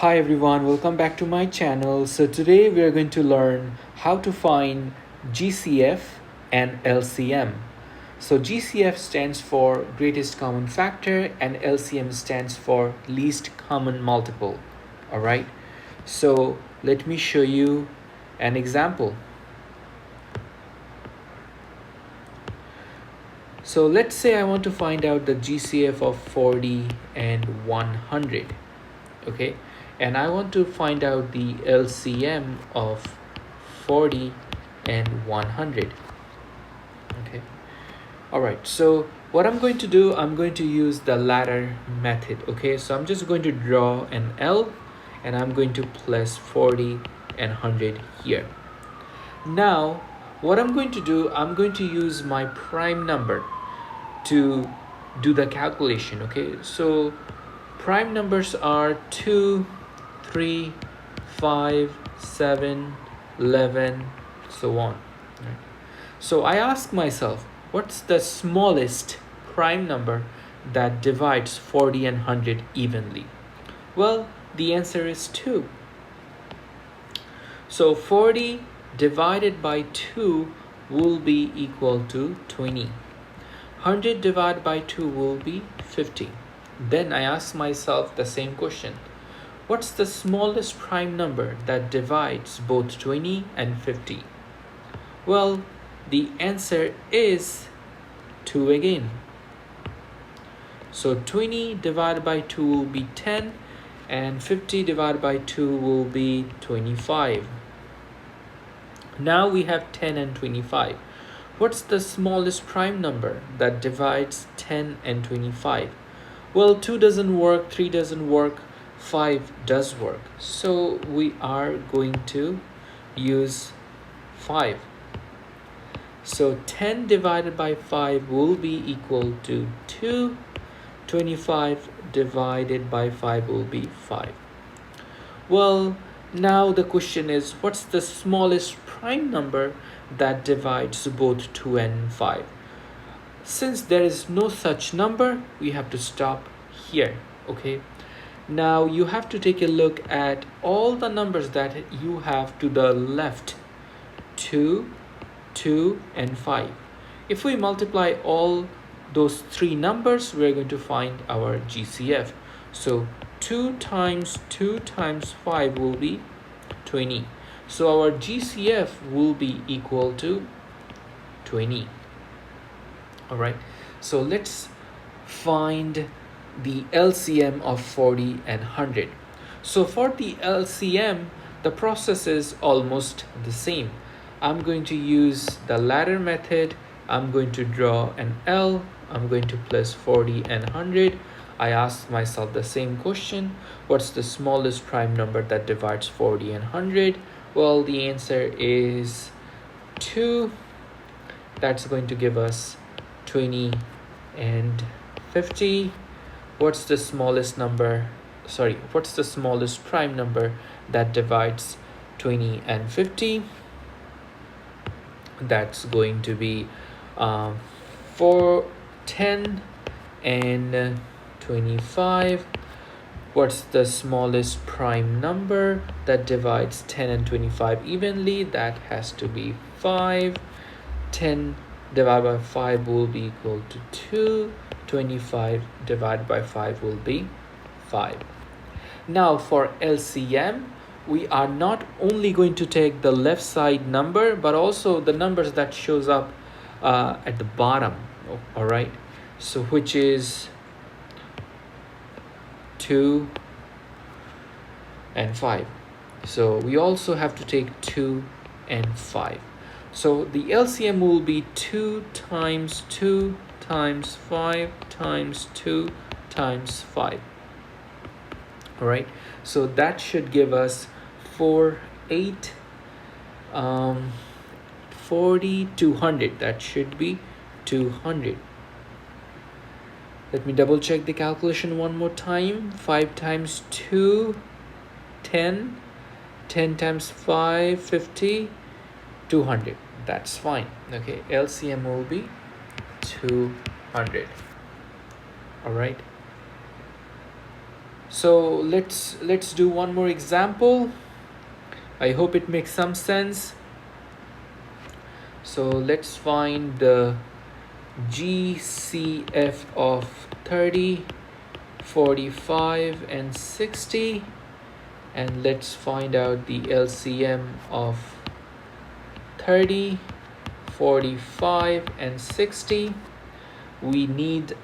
Hi everyone, welcome back to my channel. So today we are going to learn how to find GCF and LCM. So GCF stands for greatest common factor and LCM stands for least common multiple. All right. So let me show you an example. So let's say I want to find out the GCF of 40 and 100. Okay, and I want to find out the LCM of 40 and 100. Okay, all right, so what I'm going to do, I'm going to use the ladder method. Okay, so I'm just going to draw an L and I'm going to place 40 and 100 here. Now what I'm going to do, I'm going to use my prime number to do the calculation. Okay, so prime numbers are 2, 3, 5, 7, 11, so on. Right? So I ask myself, what's the smallest prime number that divides 40 and 100 evenly? Well, the answer is 2. So 40 divided by 2 will be equal to 20. 100 divided by 2 will be 50. Then I ask myself the same question. What's the smallest prime number that divides both 20 and 50? Well, the answer is 2 again. So 20 divided by 2 will be 10 and 50 divided by 2 will be 25. Now we have 10 and 25. What's the smallest prime number that divides 10 and 25? Well, 2 doesn't work, 3 doesn't work, 5 does work. So we are going to use 5. So 10 divided by 5 will be equal to 2. 25 divided by 5 will be 5. Well, now the question is, what's the smallest prime number that divides both 2 and 5? Since there is no such number, we have to stop here. Okay, now you have to take a look at all the numbers that you have to the left: 2, 2 and 5. If we multiply all those three numbers, we're going to find our GCF. So 2 times 2 times 5 will be 20. So our GCF will be equal to 20. All right, so let's find the LCM of 40 and 100. So for the LCM, the process is almost the same. I'm going to use the ladder method. I'm going to draw an L. I'm going to place 40 and 100. I ask myself the same question. What's the smallest prime number that divides 40 and 100? Well, the answer is 2. That's going to give us 20 and 50. What's the smallest prime number that divides 20 and 50? That's going to be 10 and 25. What's the smallest prime number that divides 10 and 25 evenly? That has to be 5. 10 divided by 5 will be equal to 2. 25 divided by 5 will be 5. Now for LCM, we are not only going to take the left side number, but also the numbers that shows up at the bottom. All right, so which is 2 and 5. So we also have to take 2 and 5. So the LCM will be 2 times 2 times 5 times 2 times 5. All right, so that should give us 4, 8, 40, 200. That should be 200. Let me double check the calculation one more time. 5 times 2, 10. 10 times 5, 50. 200. That's fine. Okay, LCM will be 200. All right. So let's do one more example. I hope it makes some sense. So let's find the GCF of 30, 45 and 60, and let's find out the LCM of 30, 45 and 60. We need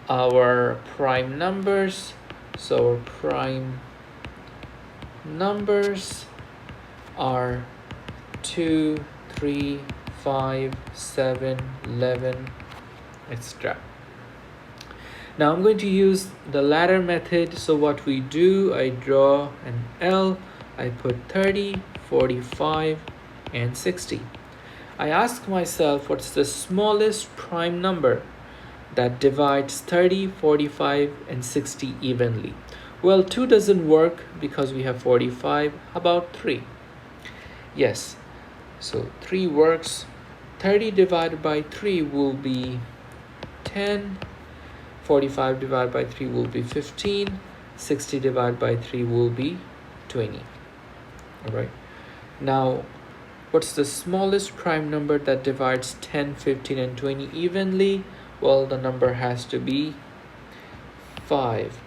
our prime numbers, so our prime numbers are 2, 3, 5, 7, 11, etc. Now I'm going to use the ladder method. So what we do, I draw an L, I put 30, 45 and 60. I ask myself, what's the smallest prime number that divides 30, 45 and 60 evenly? Well, 2 doesn't work because we have 45. How about 3? Yes, so 3 works. 30 divided by 3 will be 10, 45 divided by 3 will be 15, 60 divided by 3 will be 20. All right, now what's the smallest prime number that divides 10, 15 and 20 evenly? Well, the number has to be 5.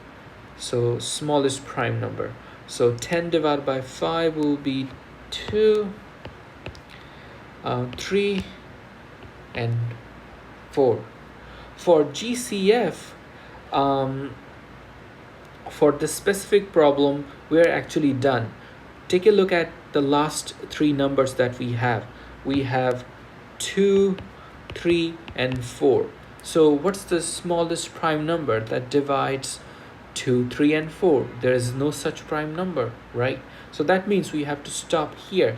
So smallest prime number. So 10 divided by 5 will be 2, 3 and 4. For GCF, for this specific problem, we're actually done. Take a look at the last 3 numbers that we have. We have 2, 3 and 4. So what's the smallest prime number that divides 2, 3 and 4? There is no such prime number, right? So that means we have to stop here.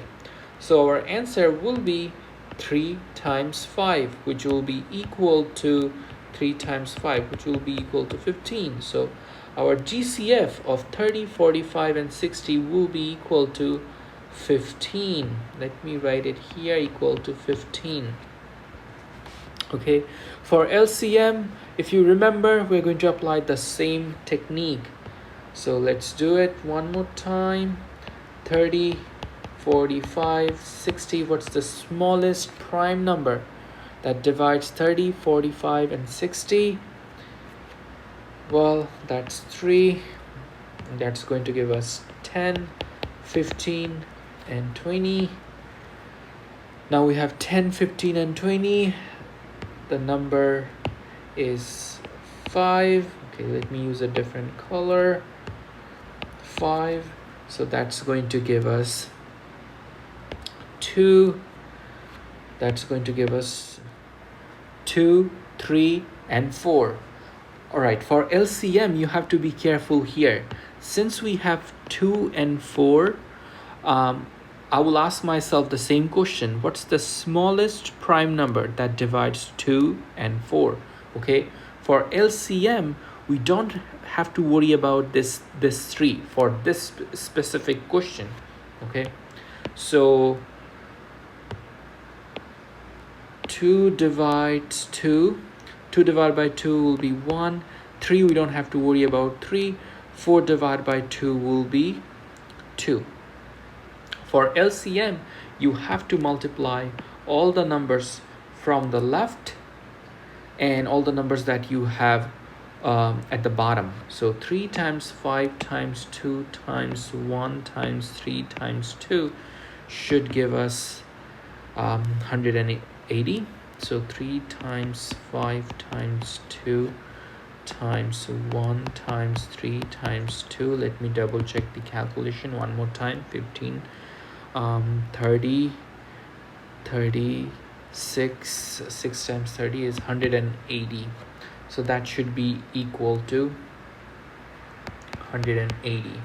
So our answer will be 3 times 5, which will be equal to 3 times 5, which will be equal to 15. So our GCF of 30, 45 and 60 will be equal to 15. Let me write it here, equal to 15. Okay, for LCM, if you remember, we're going to apply the same technique. So let's do it one more time. 30, 45, 60. What's the smallest prime number that divides 30, 45 and 60? Well, that's 3. That's going to give us 10, 15 and 20. Now we have 10, 15 and 20. The number is 5. Okay, let me use a different color. 5. So that's going to give us 2. That's going to give us 2, 3 and 4. All right, for LCM, you have to be careful here. Since we have 2 and 4, I will ask myself the same question. What's the smallest prime number that divides 2 and 4? Okay, for LCM, we don't have to worry about this 3 for this specific question. Okay, so 2 divides 2. 2 divided by 2 will be 1. 3, we don't have to worry about 3. 4 divided by 2 will be 2. For LCM, you have to multiply all the numbers from the left and all the numbers that you have at the bottom. So 3 times 5 times 2 times 1 times 3 times 2 should give us 180. So 3 times 5 times 2 times 1 times 3 times 2. Let me double check the calculation one more time. 15, 30, 36, 6 times 30 is 180. So that should be equal to 180.